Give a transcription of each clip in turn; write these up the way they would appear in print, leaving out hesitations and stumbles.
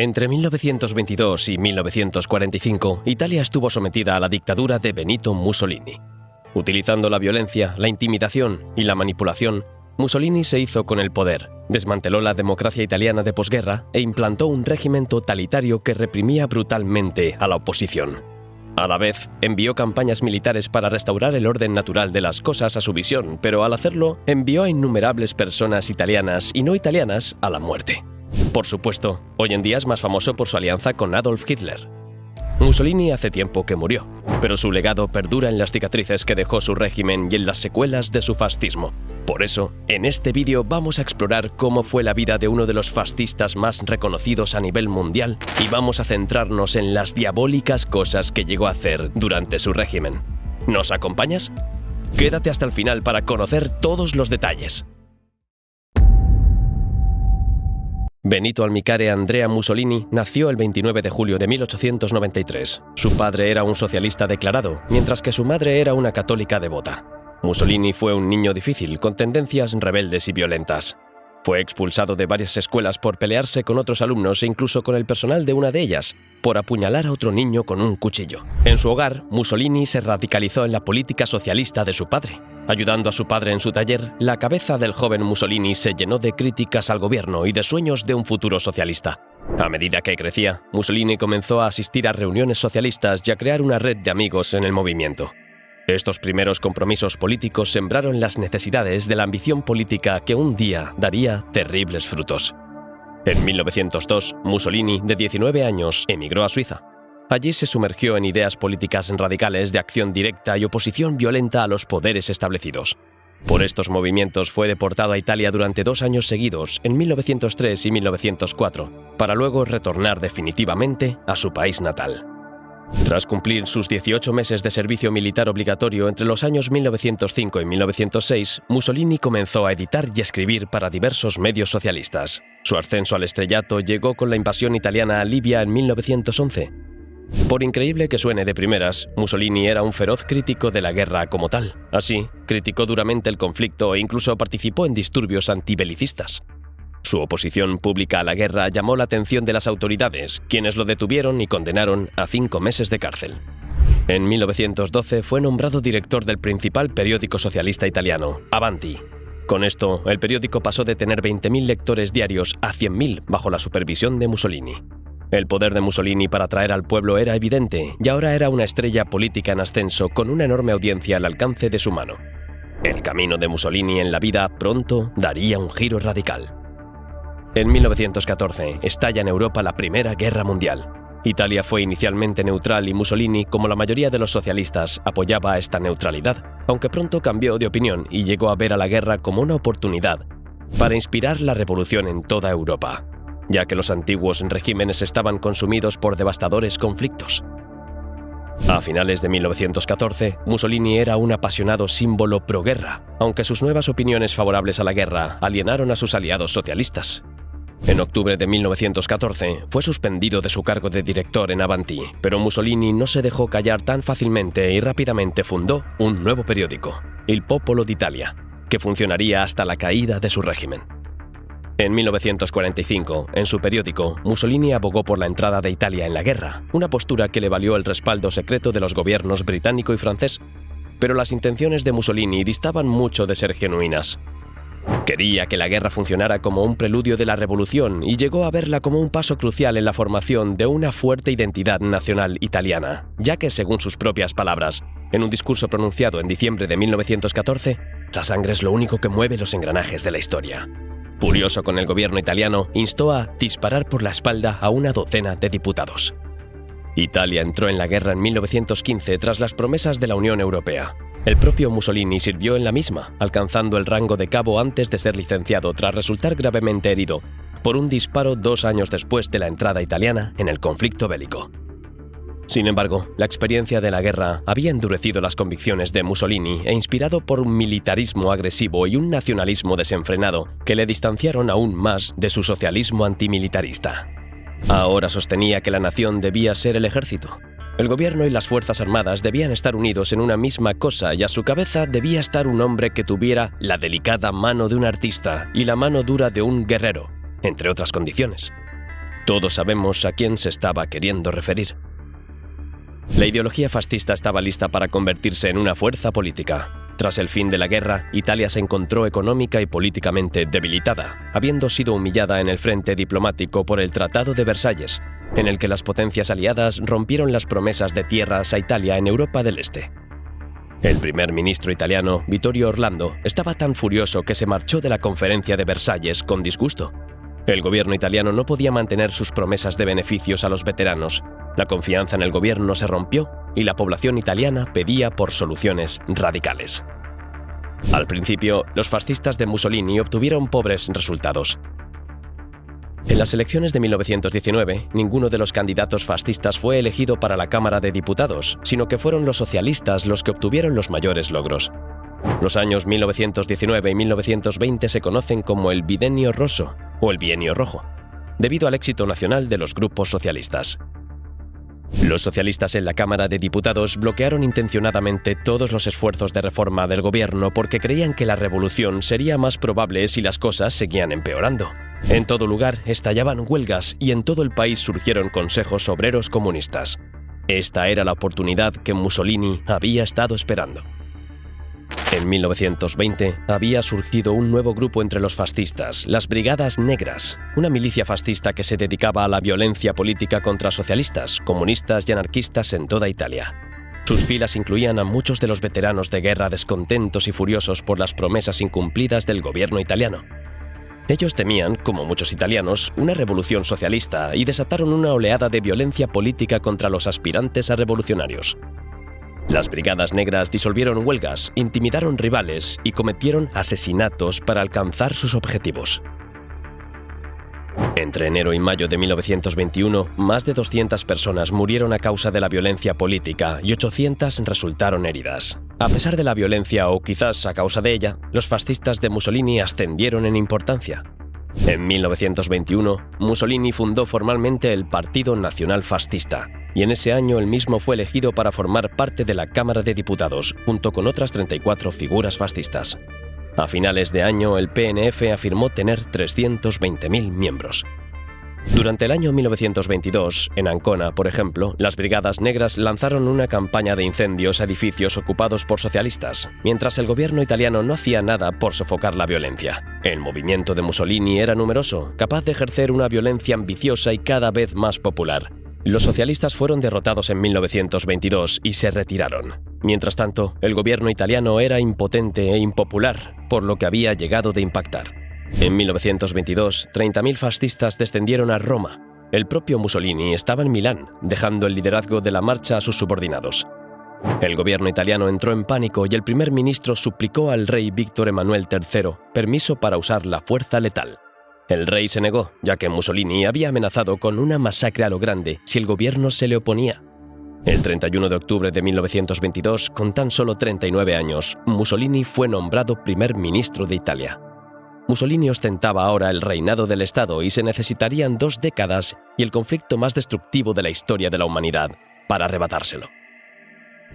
Entre 1922 y 1945, Italia estuvo sometida a la dictadura de Benito Mussolini. Utilizando la violencia, la intimidación y la manipulación, Mussolini se hizo con el poder, desmanteló la democracia italiana de posguerra e implantó un régimen totalitario que reprimía brutalmente a la oposición. A la vez, envió campañas militares para restaurar el orden natural de las cosas a su visión, pero al hacerlo, envió a innumerables personas italianas y no italianas a la muerte. Por supuesto, hoy en día es más famoso por su alianza con Adolf Hitler. Mussolini hace tiempo que murió, pero su legado perdura en las cicatrices que dejó su régimen y en las secuelas de su fascismo. Por eso, en este vídeo vamos a explorar cómo fue la vida de uno de los fascistas más reconocidos a nivel mundial y vamos a centrarnos en las diabólicas cosas que llegó a hacer durante su régimen. ¿Nos acompañas? Quédate hasta el final para conocer todos los detalles. Benito Almicare Andrea Mussolini nació el 29 de julio de 1893. Su padre era un socialista declarado, mientras que su madre era una católica devota. Mussolini fue un niño difícil, con tendencias rebeldes y violentas. Fue expulsado de varias escuelas por pelearse con otros alumnos e incluso con el personal de una de ellas, por apuñalar a otro niño con un cuchillo. En su hogar, Mussolini se radicalizó en la política socialista de su padre. Ayudando a su padre en su taller, la cabeza del joven Mussolini se llenó de críticas al gobierno y de sueños de un futuro socialista. A medida que crecía, Mussolini comenzó a asistir a reuniones socialistas y a crear una red de amigos en el movimiento. Estos primeros compromisos políticos sembraron las necesidades de la ambición política que un día daría terribles frutos. En 1902, Mussolini, de 19 años, emigró a Suiza. Allí se sumergió en ideas políticas radicales de acción directa y oposición violenta a los poderes establecidos. Por estos movimientos fue deportado a Italia durante 2 años seguidos, en 1903 y 1904, para luego retornar definitivamente a su país natal. Tras cumplir sus 18 meses de servicio militar obligatorio entre los años 1905 y 1906, Mussolini comenzó a editar y escribir para diversos medios socialistas. Su ascenso al estrellato llegó con la invasión italiana a Libia en 1911. Por increíble que suene de primeras, Mussolini era un feroz crítico de la guerra como tal. Así, criticó duramente el conflicto e incluso participó en disturbios antibelicistas. Su oposición pública a la guerra llamó la atención de las autoridades, quienes lo detuvieron y condenaron a 5 meses de cárcel. En 1912 fue nombrado director del principal periódico socialista italiano, Avanti. Con esto, el periódico pasó de tener 20.000 lectores diarios a 100.000 bajo la supervisión de Mussolini. El poder de Mussolini para atraer al pueblo era evidente y ahora era una estrella política en ascenso con una enorme audiencia al alcance de su mano. El camino de Mussolini en la vida pronto daría un giro radical. En 1914 estalla en Europa la Primera Guerra Mundial. Italia fue inicialmente neutral y Mussolini, como la mayoría de los socialistas, apoyaba esta neutralidad, aunque pronto cambió de opinión y llegó a ver a la guerra como una oportunidad para inspirar la revolución en toda Europa, ya que los antiguos regímenes estaban consumidos por devastadores conflictos. A finales de 1914, Mussolini era un apasionado símbolo pro-guerra, aunque sus nuevas opiniones favorables a la guerra alienaron a sus aliados socialistas. En octubre de 1914 fue suspendido de su cargo de director en Avanti, pero Mussolini no se dejó callar tan fácilmente y rápidamente fundó un nuevo periódico, Il Popolo d'Italia, que funcionaría hasta la caída de su régimen. En 1945, en su periódico, Mussolini abogó por la entrada de Italia en la guerra, una postura que le valió el respaldo secreto de los gobiernos británico y francés, pero las intenciones de Mussolini distaban mucho de ser genuinas. Quería que la guerra funcionara como un preludio de la revolución y llegó a verla como un paso crucial en la formación de una fuerte identidad nacional italiana, ya que, según sus propias palabras, en un discurso pronunciado en diciembre de 1914, la sangre es lo único que mueve los engranajes de la historia. Furioso con el gobierno italiano, instó a disparar por la espalda a una docena de diputados. Italia entró en la guerra en 1915 tras las promesas de la Unión Europea. El propio Mussolini sirvió en la misma, alcanzando el rango de cabo antes de ser licenciado tras resultar gravemente herido por un disparo 2 años después de la entrada italiana en el conflicto bélico. Sin embargo, la experiencia de la guerra había endurecido las convicciones de Mussolini e inspirado por un militarismo agresivo y un nacionalismo desenfrenado que le distanciaron aún más de su socialismo antimilitarista. Ahora sostenía que la nación debía ser el ejército. El gobierno y las fuerzas armadas debían estar unidos en una misma cosa y a su cabeza debía estar un hombre que tuviera la delicada mano de un artista y la mano dura de un guerrero, entre otras condiciones. Todos sabemos a quién se estaba queriendo referir. La ideología fascista estaba lista para convertirse en una fuerza política. Tras el fin de la guerra, Italia se encontró económica y políticamente debilitada, habiendo sido humillada en el frente diplomático por el Tratado de Versalles, en el que las potencias aliadas rompieron las promesas de tierras a Italia en Europa del Este. El primer ministro italiano, Vittorio Orlando, estaba tan furioso que se marchó de la conferencia de Versalles con disgusto. El gobierno italiano no podía mantener sus promesas de beneficios a los veteranos, la confianza en el gobierno se rompió y la población italiana pedía por soluciones radicales. Al principio, los fascistas de Mussolini obtuvieron pobres resultados. En las elecciones de 1919, ninguno de los candidatos fascistas fue elegido para la Cámara de Diputados, sino que fueron los socialistas los que obtuvieron los mayores logros. Los años 1919 y 1920 se conocen como el Biennio Rosso o el Bienio Rojo, debido al éxito nacional de los grupos socialistas. Los socialistas en la Cámara de Diputados bloquearon intencionadamente todos los esfuerzos de reforma del gobierno porque creían que la revolución sería más probable si las cosas seguían empeorando. En todo lugar estallaban huelgas y en todo el país surgieron consejos obreros comunistas. Esta era la oportunidad que Mussolini había estado esperando. En 1920 había surgido un nuevo grupo entre los fascistas, las Brigadas Negras, una milicia fascista que se dedicaba a la violencia política contra socialistas, comunistas y anarquistas en toda Italia. Sus filas incluían a muchos de los veteranos de guerra descontentos y furiosos por las promesas incumplidas del gobierno italiano. Ellos temían, como muchos italianos, una revolución socialista y desataron una oleada de violencia política contra los aspirantes a revolucionarios. Las Brigadas Negras disolvieron huelgas, intimidaron rivales y cometieron asesinatos para alcanzar sus objetivos. Entre enero y mayo de 1921, más de 200 personas murieron a causa de la violencia política y 800 resultaron heridas. A pesar de la violencia o quizás a causa de ella, los fascistas de Mussolini ascendieron en importancia. En 1921, Mussolini fundó formalmente el Partido Nacional Fascista, y en ese año él mismo fue elegido para formar parte de la Cámara de Diputados, junto con otras 34 figuras fascistas. A finales de año, el PNF afirmó tener 320.000 miembros. Durante el año 1922, en Ancona, por ejemplo, las Brigadas Negras lanzaron una campaña de incendios a edificios ocupados por socialistas, mientras el gobierno italiano no hacía nada por sofocar la violencia. El movimiento de Mussolini era numeroso, capaz de ejercer una violencia ambiciosa y cada vez más popular. Los socialistas fueron derrotados en 1922 y se retiraron. Mientras tanto, el gobierno italiano era impotente e impopular, por lo que había llegado de impactar. En 1922, 30.000 fascistas descendieron a Roma. El propio Mussolini estaba en Milán, dejando el liderazgo de la marcha a sus subordinados. El gobierno italiano entró en pánico y el primer ministro suplicó al rey Víctor Emanuel III permiso para usar la fuerza letal. El rey se negó, ya que Mussolini había amenazado con una masacre a lo grande si el gobierno se le oponía. El 31 de octubre de 1922, con tan solo 39 años, Mussolini fue nombrado primer ministro de Italia. Mussolini ostentaba ahora el reinado del Estado y se necesitarían 2 décadas y el conflicto más destructivo de la historia de la humanidad para arrebatárselo.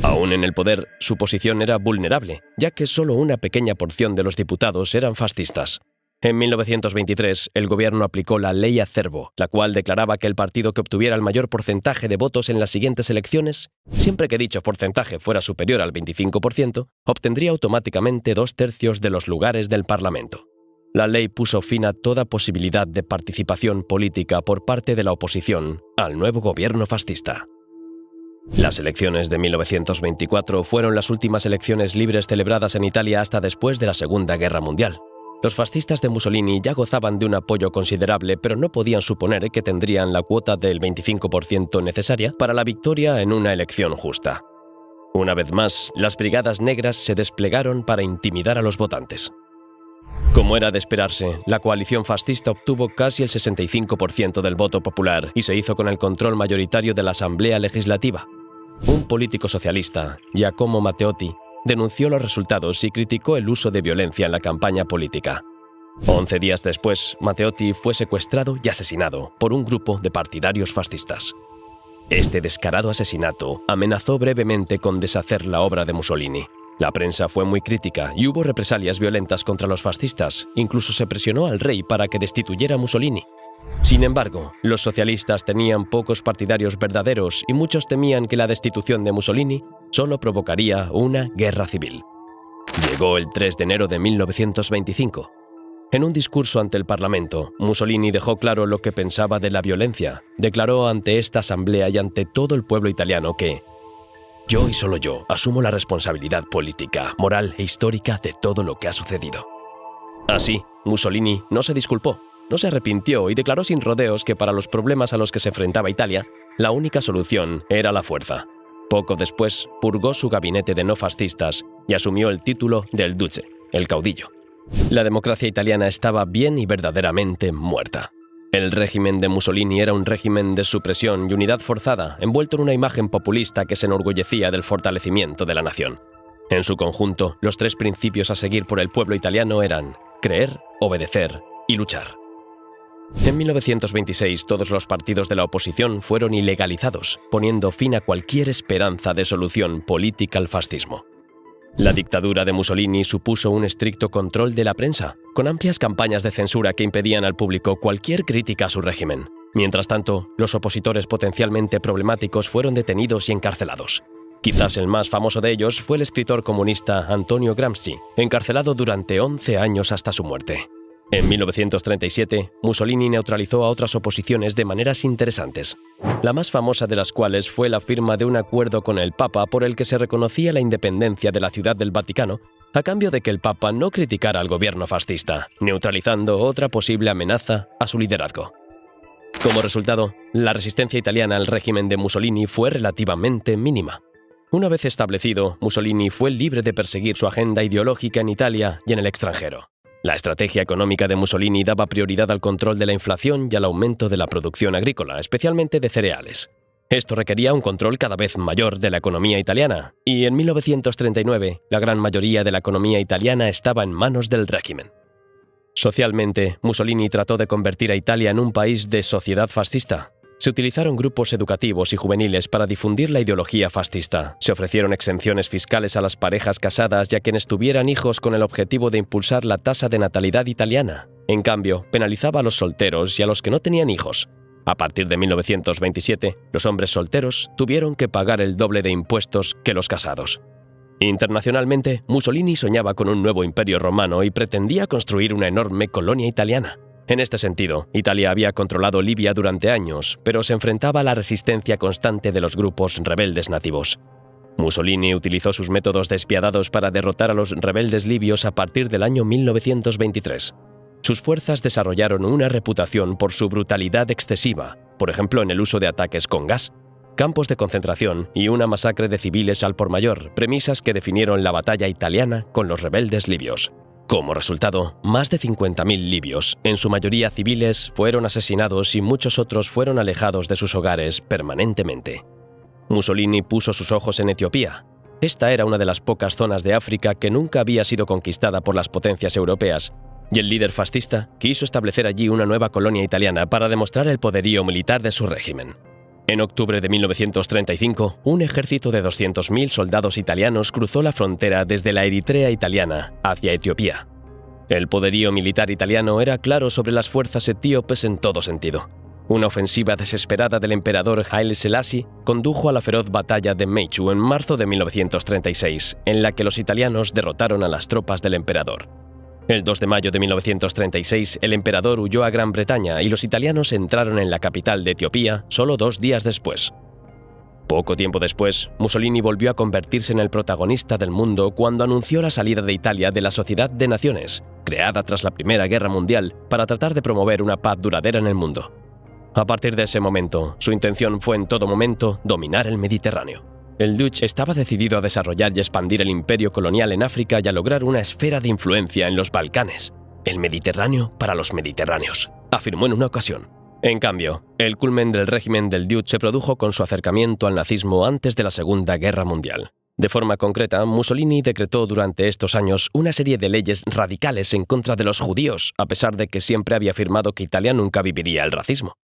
Aún en el poder, su posición era vulnerable, ya que solo una pequeña porción de los diputados eran fascistas. En 1923, el gobierno aplicó la Ley Acerbo, la cual declaraba que el partido que obtuviera el mayor porcentaje de votos en las siguientes elecciones, siempre que dicho porcentaje fuera superior al 25%, obtendría automáticamente 2/3 de los lugares del Parlamento. La ley puso fin a toda posibilidad de participación política por parte de la oposición al nuevo gobierno fascista. Las elecciones de 1924 fueron las últimas elecciones libres celebradas en Italia hasta después de la Segunda Guerra Mundial. Los fascistas de Mussolini ya gozaban de un apoyo considerable, pero no podían suponer que tendrían la cuota del 25% necesaria para la victoria en una elección justa. Una vez más, las Brigadas Negras se desplegaron para intimidar a los votantes. Como era de esperarse, la coalición fascista obtuvo casi el 65% del voto popular y se hizo con el control mayoritario de la Asamblea Legislativa. Un político socialista, Giacomo Matteotti, denunció los resultados y criticó el uso de violencia en la campaña política. 11 días después, Matteotti fue secuestrado y asesinado por un grupo de partidarios fascistas. Este descarado asesinato amenazó brevemente con deshacer la obra de Mussolini. La prensa fue muy crítica y hubo represalias violentas contra los fascistas, incluso se presionó al rey para que destituyera a Mussolini. Sin embargo, los socialistas tenían pocos partidarios verdaderos y muchos temían que la destitución de Mussolini solo provocaría una guerra civil. Llegó el 3 de enero de 1925. En un discurso ante el Parlamento, Mussolini dejó claro lo que pensaba de la violencia. Declaró ante esta asamblea y ante todo el pueblo italiano que «Yo y solo yo asumo la responsabilidad política, moral e histórica de todo lo que ha sucedido». Así, Mussolini no se disculpó, no se arrepintió y declaró sin rodeos que para los problemas a los que se enfrentaba Italia, la única solución era la fuerza. Poco después, purgó su gabinete de no fascistas y asumió el título del Duce, el caudillo. La democracia italiana estaba bien y verdaderamente muerta. El régimen de Mussolini era un régimen de supresión y unidad forzada, envuelto en una imagen populista que se enorgullecía del fortalecimiento de la nación. En su conjunto, los tres principios a seguir por el pueblo italiano eran creer, obedecer y luchar. En 1926, todos los partidos de la oposición fueron ilegalizados, poniendo fin a cualquier esperanza de solución política al fascismo. La dictadura de Mussolini supuso un estricto control de la prensa, con amplias campañas de censura que impedían al público cualquier crítica a su régimen. Mientras tanto, los opositores potencialmente problemáticos fueron detenidos y encarcelados. Quizás el más famoso de ellos fue el escritor comunista Antonio Gramsci, encarcelado durante 11 años hasta su muerte. En 1937, Mussolini neutralizó a otras oposiciones de maneras interesantes, la más famosa de las cuales fue la firma de un acuerdo con el Papa por el que se reconocía la independencia de la Ciudad del Vaticano, a cambio de que el Papa no criticara al gobierno fascista, neutralizando otra posible amenaza a su liderazgo. Como resultado, la resistencia italiana al régimen de Mussolini fue relativamente mínima. Una vez establecido, Mussolini fue libre de perseguir su agenda ideológica en Italia y en el extranjero. La estrategia económica de Mussolini daba prioridad al control de la inflación y al aumento de la producción agrícola, especialmente de cereales. Esto requería un control cada vez mayor de la economía italiana, y en 1939 la gran mayoría de la economía italiana estaba en manos del régimen. Socialmente, Mussolini trató de convertir a Italia en un país de sociedad fascista. Se utilizaron grupos educativos y juveniles para difundir la ideología fascista. Se ofrecieron exenciones fiscales a las parejas casadas y a quienes tuvieran hijos con el objetivo de impulsar la tasa de natalidad italiana. En cambio, penalizaba a los solteros y a los que no tenían hijos. A partir de 1927, los hombres solteros tuvieron que pagar el doble de impuestos que los casados. Internacionalmente, Mussolini soñaba con un nuevo imperio romano y pretendía construir una enorme colonia italiana. En este sentido, Italia había controlado Libia durante años, pero se enfrentaba a la resistencia constante de los grupos rebeldes nativos. Mussolini utilizó sus métodos despiadados para derrotar a los rebeldes libios a partir del año 1923. Sus fuerzas desarrollaron una reputación por su brutalidad excesiva, por ejemplo en el uso de ataques con gas, campos de concentración y una masacre de civiles al por mayor, premisas que definieron la batalla italiana con los rebeldes libios. Como resultado, más de 50.000 libios, en su mayoría civiles, fueron asesinados y muchos otros fueron alejados de sus hogares permanentemente. Mussolini puso sus ojos en Etiopía. Esta era una de las pocas zonas de África que nunca había sido conquistada por las potencias europeas, y el líder fascista quiso establecer allí una nueva colonia italiana para demostrar el poderío militar de su régimen. En octubre de 1935, un ejército de 200.000 soldados italianos cruzó la frontera desde la Eritrea italiana hacia Etiopía. El poderío militar italiano era claro sobre las fuerzas etíopes en todo sentido. Una ofensiva desesperada del emperador Haile Selassie condujo a la feroz batalla de Meichu en marzo de 1936, en la que los italianos derrotaron a las tropas del emperador. El 2 de mayo de 1936, el emperador huyó a Gran Bretaña y los italianos entraron en la capital de Etiopía solo 2 días después. Poco tiempo después, Mussolini volvió a convertirse en el protagonista del mundo cuando anunció la salida de Italia de la Sociedad de Naciones, creada tras la Primera Guerra Mundial para tratar de promover una paz duradera en el mundo. A partir de ese momento, su intención fue en todo momento dominar el Mediterráneo. El Duce estaba decidido a desarrollar y expandir el imperio colonial en África y a lograr una esfera de influencia en los Balcanes. El Mediterráneo para los mediterráneos, afirmó en una ocasión. En cambio, el culmen del régimen del Duce se produjo con su acercamiento al nazismo antes de la Segunda Guerra Mundial. De forma concreta, Mussolini decretó durante estos años una serie de leyes radicales en contra de los judíos, a pesar de que siempre había afirmado que Italia nunca viviría el racismo.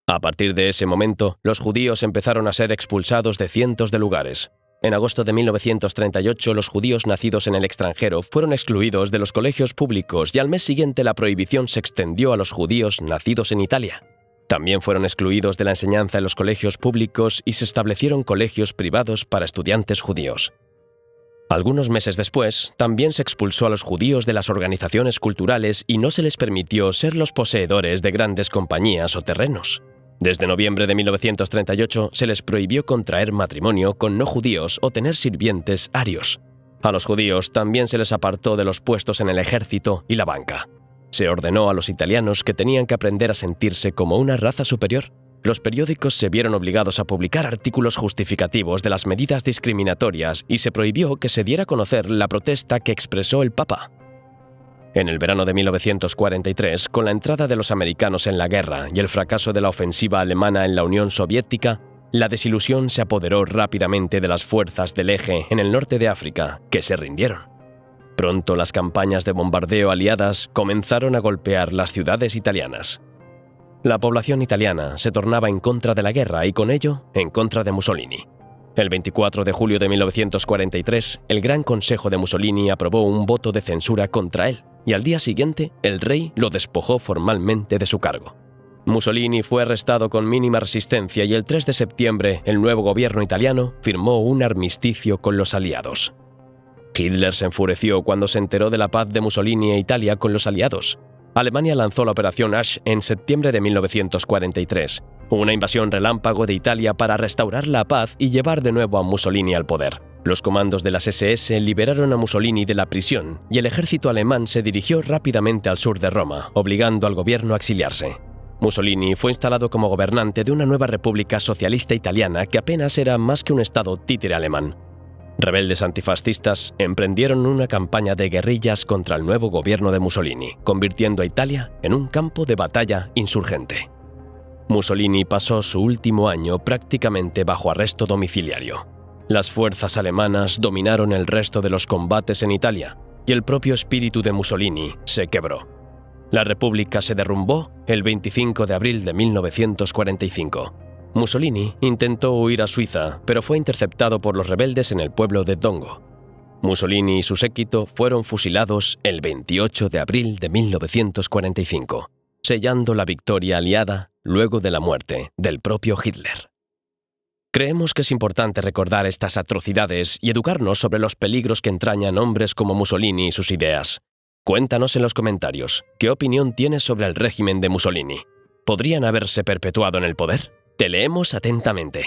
A partir de ese momento, los judíos empezaron a ser expulsados de cientos de lugares. En agosto de 1938, los judíos nacidos en el extranjero fueron excluidos de los colegios públicos y al mes siguiente la prohibición se extendió a los judíos nacidos en Italia. También fueron excluidos de la enseñanza en los colegios públicos y se establecieron colegios privados para estudiantes judíos. Algunos meses después, también se expulsó a los judíos de las organizaciones culturales y no se les permitió ser los poseedores de grandes compañías o terrenos. Desde noviembre de 1938 se les prohibió contraer matrimonio con no judíos o tener sirvientes arios. A los judíos también se les apartó de los puestos en el ejército y la banca. Se ordenó a los italianos que tenían que aprender a sentirse como una raza superior. Los periódicos se vieron obligados a publicar artículos justificativos de las medidas discriminatorias y se prohibió que se diera a conocer la protesta que expresó el Papa. En el verano de 1943, con la entrada de los americanos en la guerra y el fracaso de la ofensiva alemana en la Unión Soviética, la desilusión se apoderó rápidamente de las fuerzas del Eje en el norte de África, que se rindieron. Pronto las campañas de bombardeo aliadas comenzaron a golpear las ciudades italianas. La población italiana se tornaba en contra de la guerra y con ello en contra de Mussolini. El 24 de julio de 1943, el Gran Consejo de Mussolini aprobó un voto de censura contra él, y al día siguiente el rey lo despojó formalmente de su cargo. Mussolini fue arrestado con mínima resistencia y el 3 de septiembre el nuevo gobierno italiano firmó un armisticio con los aliados. Hitler se enfureció cuando se enteró de la paz de Mussolini e Italia con los aliados. Alemania lanzó la Operación Asch en septiembre de 1943, una invasión relámpago de Italia para restaurar la paz y llevar de nuevo a Mussolini al poder. Los comandos de las SS liberaron a Mussolini de la prisión y el ejército alemán se dirigió rápidamente al sur de Roma, obligando al gobierno a exiliarse. Mussolini fue instalado como gobernante de una nueva república socialista italiana que apenas era más que un estado títere alemán. Rebeldes antifascistas emprendieron una campaña de guerrillas contra el nuevo gobierno de Mussolini, convirtiendo a Italia en un campo de batalla insurgente. Mussolini pasó su último año prácticamente bajo arresto domiciliario. Las fuerzas alemanas dominaron el resto de los combates en Italia y el propio espíritu de Mussolini se quebró. La república se derrumbó el 25 de abril de 1945. Mussolini intentó huir a Suiza, pero fue interceptado por los rebeldes en el pueblo de Dongo. Mussolini y su séquito fueron fusilados el 28 de abril de 1945, sellando la victoria aliada luego de la muerte del propio Hitler. Creemos que es importante recordar estas atrocidades y educarnos sobre los peligros que entrañan hombres como Mussolini y sus ideas. Cuéntanos en los comentarios, ¿qué opinión tienes sobre el régimen de Mussolini? ¿Podrían haberse perpetuado en el poder? Te leemos atentamente.